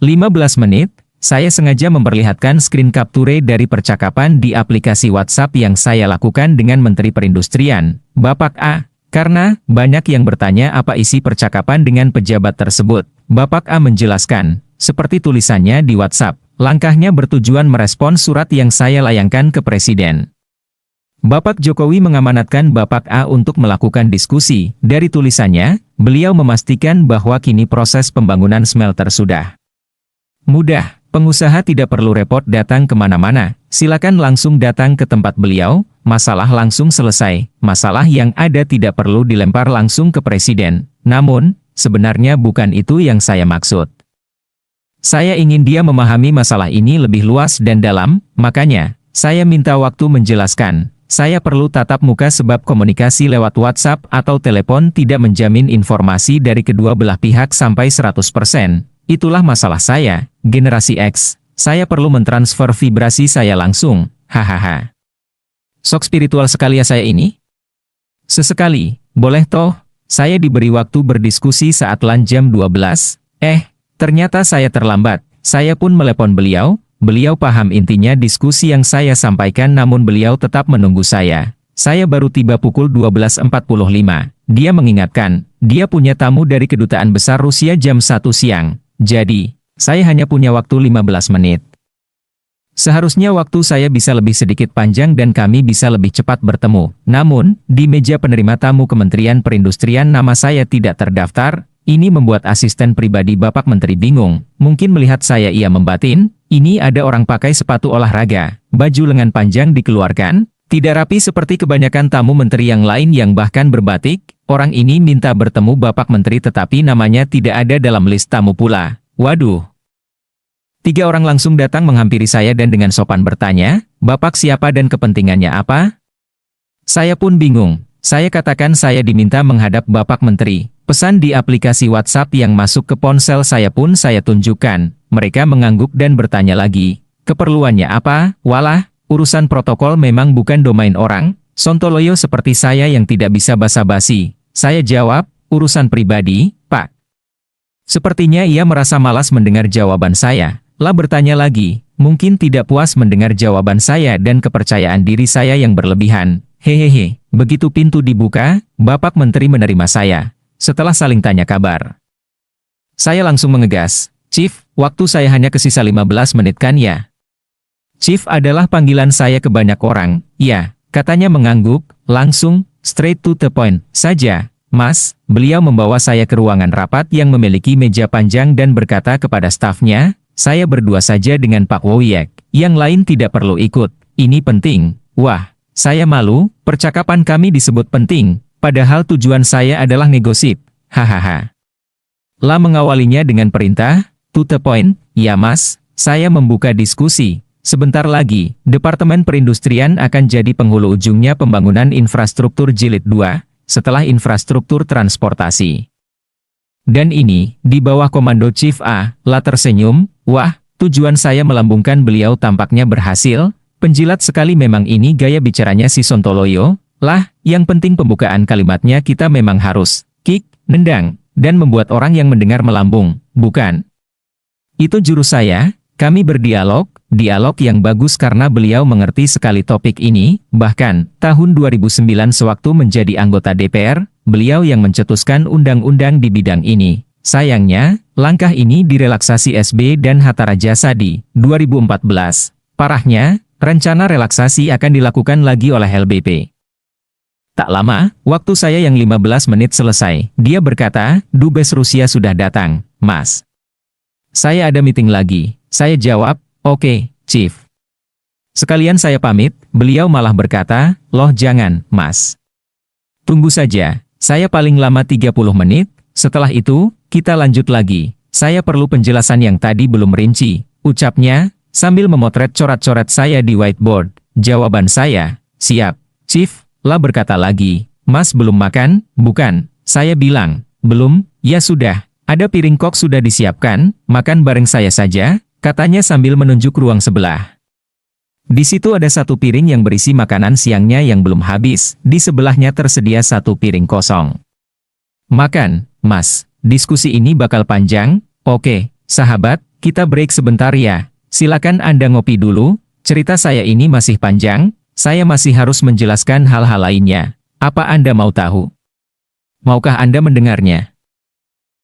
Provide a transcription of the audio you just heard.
15 menit, saya sengaja memperlihatkan screen capture dari percakapan di aplikasi WhatsApp yang saya lakukan dengan Menteri Perindustrian, Bapak A. Karena banyak yang bertanya apa isi percakapan dengan pejabat tersebut, Bapak A menjelaskan, seperti tulisannya di WhatsApp, langkahnya bertujuan merespons surat yang saya layangkan ke Presiden. Bapak Jokowi mengamanatkan Bapak A untuk melakukan diskusi. Dari tulisannya, beliau memastikan bahwa kini proses pembangunan smelter sudah mudah. Pengusaha tidak perlu repot datang kemana-mana, silakan langsung datang ke tempat beliau, masalah langsung selesai, masalah yang ada tidak perlu dilempar langsung ke Presiden. Namun, sebenarnya bukan itu yang saya maksud. Saya ingin dia memahami masalah ini lebih luas dan dalam, makanya, saya minta waktu menjelaskan. Saya perlu tatap muka sebab komunikasi lewat WhatsApp atau telepon tidak menjamin informasi dari kedua belah pihak sampai 100%. Itulah masalah saya, generasi X. Saya perlu mentransfer vibrasi saya langsung, hahaha. Sok spiritual sekali ya saya ini? Sesekali, boleh toh? Saya diberi waktu berdiskusi saat lunch jam 12. Ternyata saya terlambat. Saya pun melepon beliau. Beliau paham intinya diskusi yang saya sampaikan namun beliau tetap menunggu saya. Saya baru tiba pukul 12.45. Dia mengingatkan, dia punya tamu dari Kedutaan Besar Rusia jam 1 siang. Jadi, saya hanya punya waktu 15 menit. Seharusnya waktu saya bisa lebih sedikit panjang dan kami bisa lebih cepat bertemu. Namun, di meja penerima tamu Kementerian Perindustrian nama saya tidak terdaftar. Ini membuat asisten pribadi Bapak Menteri bingung. Mungkin melihat saya ia membatin, ini ada orang pakai sepatu olahraga, baju lengan panjang dikeluarkan, tidak rapi seperti kebanyakan tamu menteri yang lain yang bahkan berbatik. Orang ini minta bertemu Bapak Menteri tetapi namanya tidak ada dalam list tamu pula. Waduh. 3 orang langsung datang menghampiri saya dan dengan sopan bertanya, Bapak siapa dan kepentingannya apa? Saya pun bingung. Saya katakan saya diminta menghadap Bapak Menteri. Pesan di aplikasi WhatsApp yang masuk ke ponsel saya pun saya tunjukkan. Mereka mengangguk dan bertanya lagi. Keperluannya apa? Walah, urusan protokol memang bukan domain orang. Sontoloyo seperti saya yang tidak bisa basa-basi. Saya jawab, urusan pribadi, Pak. Sepertinya ia merasa malas mendengar jawaban saya. Lah bertanya lagi, mungkin tidak puas mendengar jawaban saya dan kepercayaan diri saya yang berlebihan. Hehehe, begitu pintu dibuka, Bapak Menteri menerima saya. Setelah saling tanya kabar, saya langsung mengegas, Chief, waktu saya hanya kesisa 15 menit kan ya? Chief adalah panggilan saya ke banyak orang, ya, katanya mengangguk, langsung, straight to the point, saja, Mas. Beliau membawa saya ke ruangan rapat yang memiliki meja panjang dan berkata kepada stafnya, saya berdua saja dengan Pak Woyek, yang lain tidak perlu ikut, ini penting. Wah, saya malu, percakapan kami disebut penting. Padahal tujuan saya adalah negosip. Hahaha. Lah mengawalinya dengan perintah, to the point, ya Mas, saya membuka diskusi. Sebentar lagi, Departemen Perindustrian akan jadi penghulu ujungnya pembangunan infrastruktur jilid 2, setelah infrastruktur transportasi. Dan ini, di bawah komando Chief A, lah tersenyum, wah, tujuan saya melambungkan beliau tampaknya berhasil, penjilat sekali memang ini gaya bicaranya si Sontoloyo. Lah, yang penting pembukaan kalimatnya kita memang harus kick, nendang, dan membuat orang yang mendengar melambung, bukan? Itu jurus saya, kami berdialog, dialog yang bagus karena beliau mengerti sekali topik ini, bahkan, tahun 2009 sewaktu menjadi anggota DPR, beliau yang mencetuskan undang-undang di bidang ini. Sayangnya, langkah ini direlaksasi SB dan Hatta Rajasa di 2014. Parahnya, rencana relaksasi akan dilakukan lagi oleh LBP. Tak lama, waktu saya yang 15 menit selesai. Dia berkata, Dubes Rusia sudah datang, Mas. Saya ada meeting lagi. Saya jawab, oke, Chief. Sekalian saya pamit, beliau malah berkata, loh jangan, Mas. Tunggu saja, saya paling lama 30 menit, setelah itu, kita lanjut lagi. Saya perlu penjelasan yang tadi belum rinci, ucapnya, sambil memotret coret-coret saya di whiteboard. Jawaban saya, siap, Chief. Lah berkata lagi, Mas belum makan, bukan? Saya bilang, belum, ya sudah, ada piring kok sudah disiapkan, makan bareng saya saja, katanya sambil menunjuk ruang sebelah. Di situ ada satu piring yang berisi makanan siangnya yang belum habis, di sebelahnya tersedia satu piring kosong. Makan, Mas, diskusi ini bakal panjang, oke, sahabat, Kita break sebentar ya. Silakan Anda ngopi dulu. Cerita saya ini masih panjang, saya masih harus menjelaskan hal-hal lainnya. Apa Anda mau tahu? Maukah Anda mendengarnya?